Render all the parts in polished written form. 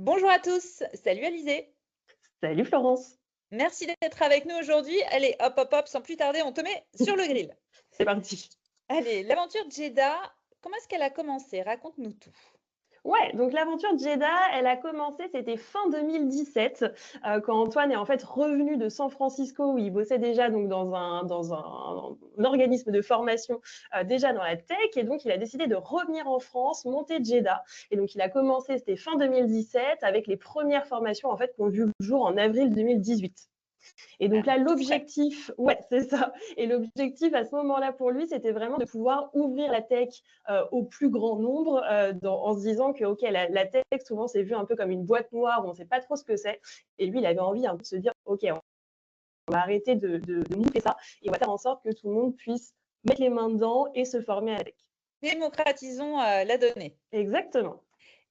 Bonjour à tous, salut Alizé. Salut Florence, Merci d'être avec nous aujourd'hui. Allez, hop, hop, hop, sans plus tarder, on te met sur le grill. c'est parti. Allez, l'aventure Jeddah, comment est-ce qu'elle a commencé? Raconte-nous tout. Ouais, donc l'aventure Jeddah, elle a commencé, c'était fin 2017, quand Antoine est en fait revenu de San Francisco où il bossait déjà donc dans un organisme de formation, déjà dans la tech et donc il a décidé de revenir en France, monter Jeddah et donc il a commencé, c'était fin 2017 avec les premières formations en fait qui ont vu le jour en avril 2018. Et donc Ah, là, tout frais. l'objectif, ouais, c'est ça. Et l'objectif à ce moment-là pour lui, c'était vraiment de pouvoir ouvrir la tech au plus grand nombre en se disant que, OK, la tech, souvent, c'est vu un peu comme une boîte noire où on ne sait pas trop ce que c'est. Et lui, il avait envie un peu de se dire, OK, on va arrêter de montrer ça et on va faire en sorte que tout le monde puisse mettre les mains dedans et se former à la tech. Démocratisons la donnée. Exactement.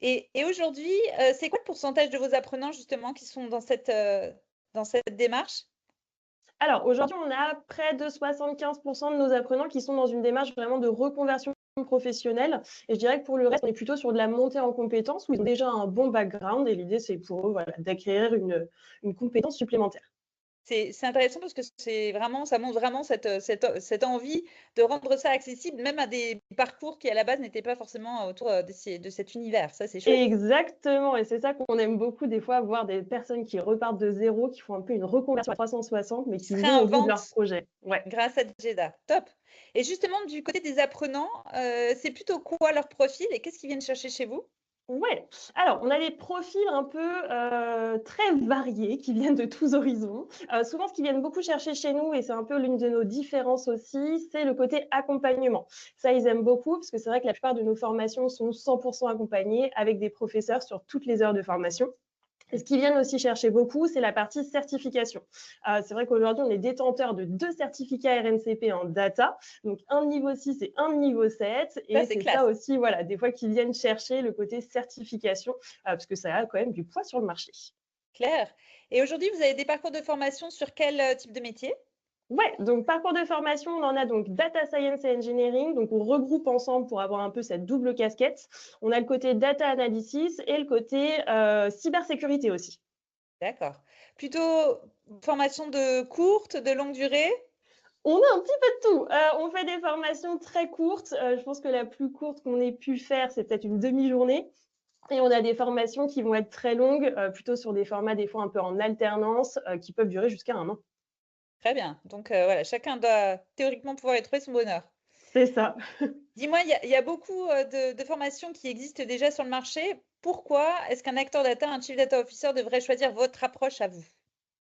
Et aujourd'hui, c'est quoi le pourcentage de vos apprenants justement qui sont dans cette démarche? Alors aujourd'hui, on a près de 75% de nos apprenants qui sont dans une démarche vraiment de reconversion professionnelle. Et je dirais que pour le reste, on est plutôt sur de la montée en compétences où ils ont déjà un bon background et l'idée, c'est pour eux voilà, d'acquérir une compétence supplémentaire. C'est intéressant parce que c'est vraiment, ça montre vraiment cette envie de rendre ça accessible, même à des parcours qui à la base n'étaient pas forcément autour de cet univers. Ça, c'est chouette. Exactement, et c'est ça qu'on aime beaucoup des fois, voir des personnes qui repartent de zéro, qui font un peu une reconversion à 360, mais Qui qui se vont au bout de leur réinventent projet. Ouais. grâce à Jeddah. Top. Et justement, du côté des apprenants, c'est plutôt quoi leur profil et qu'est-ce qu'ils viennent chercher chez vous? Ouais, alors on a des profils un peu, très variés qui viennent de tous horizons. Souvent ce qu'ils viennent beaucoup chercher chez nous et c'est un peu l'une de nos différences aussi, c'est le côté accompagnement. Ça, ils aiment beaucoup parce que c'est vrai que la plupart de nos formations sont 100 accompagnées avec des professeurs sur toutes les heures de formation. Et ce qu'ils viennent aussi chercher beaucoup, c'est la partie certification. C'est vrai qu'aujourd'hui, on est détenteur de 2 certificats RNCP en data, donc un niveau 6 et un niveau 7. Ça, Et c'est c'est ça classe. aussi, voilà, des fois qu'ils viennent chercher le côté certification, parce que ça a quand même du poids sur le marché. Clair. Et aujourd'hui, vous avez des parcours de formation sur quel type de métier? Ouais, donc parcours de formation, on en a donc data science et engineering, donc on regroupe ensemble pour avoir un peu cette double casquette. On a le côté data analysis et le côté cybersécurité aussi. D'accord. Plutôt formation de courte, de longue durée? On a un petit peu de tout. On fait des formations très courtes. Je pense que la plus courte qu'on ait pu faire, c'est peut-être une demi-journée. Et on a des formations qui vont être très longues, plutôt sur des formats des fois un peu en alternance, qui peuvent durer jusqu'à 1 an. Très bien. Donc voilà, chacun doit théoriquement pouvoir y trouver son bonheur. C'est ça. Dis-moi, il y a beaucoup de formations qui existent déjà sur le marché. Pourquoi est-ce qu'un acteur data, un chief data officer devrait choisir votre approche à vous?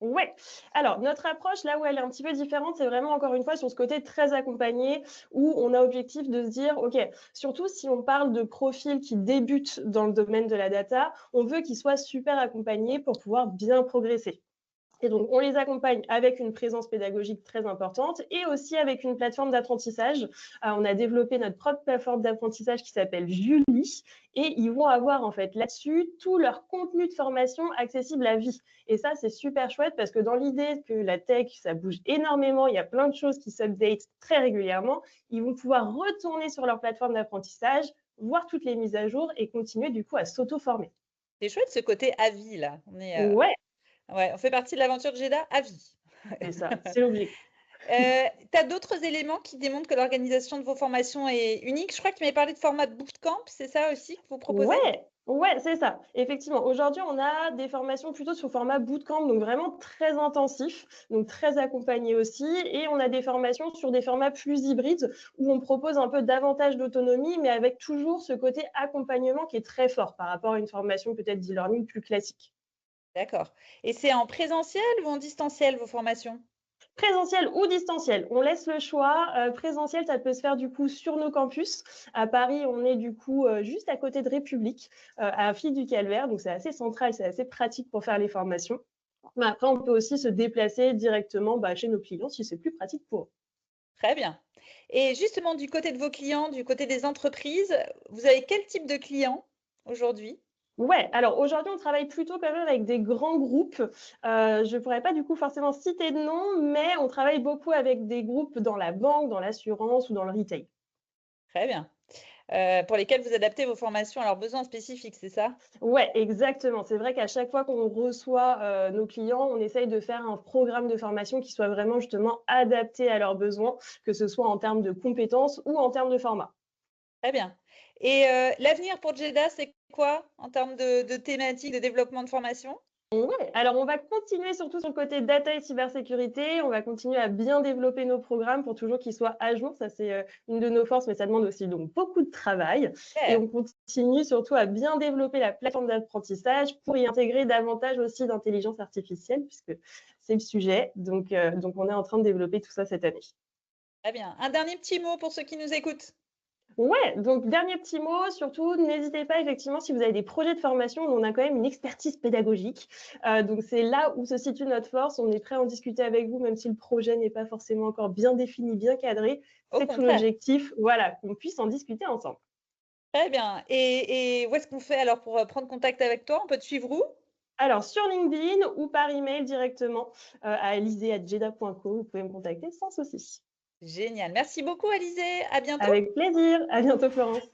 Ouais. Alors notre approche, là où elle est un petit peu différente, c'est vraiment encore une fois sur ce côté très accompagné, où on a objectif de se dire: «OK, surtout si on parle de profils qui débutent dans le domaine de la data, on veut qu'ils soient super accompagnés pour pouvoir bien progresser». Et donc, on les accompagne avec une présence pédagogique très importante et aussi avec une plateforme d'apprentissage. On a développé notre propre plateforme d'apprentissage qui s'appelle Julie et ils vont avoir en fait là-dessus tout leur contenu de formation accessible à vie. Et ça, c'est super chouette parce que dans l'idée que la tech, ça bouge énormément, il y a plein de choses qui s'updatent très régulièrement, ils vont pouvoir retourner sur leur plateforme d'apprentissage, voir toutes les mises à jour et continuer du coup à s'auto-former. C'est chouette ce côté à vie là. Ouais, Ouais, on fait partie de l'aventure Jeddah à vie. c'est ça, c'est l'objectif. Tu as d'autres éléments qui démontrent que l'organisation de vos formations est unique? Je crois que tu m'avais parlé de format de bootcamp, c'est ça aussi que vous proposez? Ouais, ouais, c'est ça. Effectivement, aujourd'hui, on a des formations plutôt sous format bootcamp, donc vraiment très intensif, donc très accompagné aussi. Et on a des formations sur des formats plus hybrides où on propose un peu davantage d'autonomie, mais avec toujours ce côté accompagnement qui est très fort par rapport à une formation peut-être d'e-learning plus classique. D'accord. Et c'est en présentiel ou en distanciel vos formations? Présentiel ou distanciel, on laisse le choix. Présentiel, ça peut se faire du coup sur nos campus. À Paris, on est du coup juste à côté de République, à Fille du Calvaire, donc c'est assez central, c'est assez pratique pour faire les formations. Mais après, on peut aussi se déplacer directement chez nos clients si c'est plus pratique pour eux. Très bien. Et justement, du côté de vos clients, du côté des entreprises, vous avez quel type de clients aujourd'hui? Ouais, alors aujourd'hui, on travaille plutôt quand même avec des grands groupes. Je ne pourrais pas du coup forcément citer de nom, mais on travaille beaucoup avec des groupes dans la banque, dans l'assurance ou dans le retail. Très bien. pour lesquels vous adaptez vos formations à leurs besoins spécifiques, c'est ça? Ouais, exactement. C'est vrai qu'à chaque fois qu'on reçoit, nos clients, on essaye de faire un programme de formation qui soit vraiment justement adapté à leurs besoins, que ce soit en termes de compétences ou en termes de format. Très bien. Et l'avenir pour Jeda, c'est quoi en termes de thématiques, de développement de formation? Ouais, alors on va continuer surtout sur le côté data et cybersécurité. On va continuer à bien développer nos programmes pour toujours qu'ils soient à jour. Ça, c'est une de nos forces, mais ça demande aussi donc beaucoup de travail. Et OK. on continue surtout à bien développer la plateforme d'apprentissage pour y intégrer davantage aussi d'intelligence artificielle, puisque c'est le sujet. Donc on est en train de développer tout ça cette année. Très bien. Un dernier petit mot pour ceux qui nous écoutent? Ouais, donc dernier petit mot, surtout, n'hésitez pas effectivement si vous avez des projets de formation, on a quand même une expertise pédagogique. Donc c'est là où se situe notre force. On est prêt à en discuter avec vous, même si le projet n'est pas forcément encore bien défini, bien cadré. Au C'est tout contraire. l'objectif, voilà, qu'on puisse en discuter ensemble. Très bien. Et où est-ce qu'on fait alors pour, prendre contact avec toi? On peut te suivre où? Alors sur LinkedIn ou par email directement à alizé@jeda.co, vous pouvez me contacter sans souci. Génial. Merci beaucoup Alizé. À bientôt. Avec plaisir. À bientôt Florence.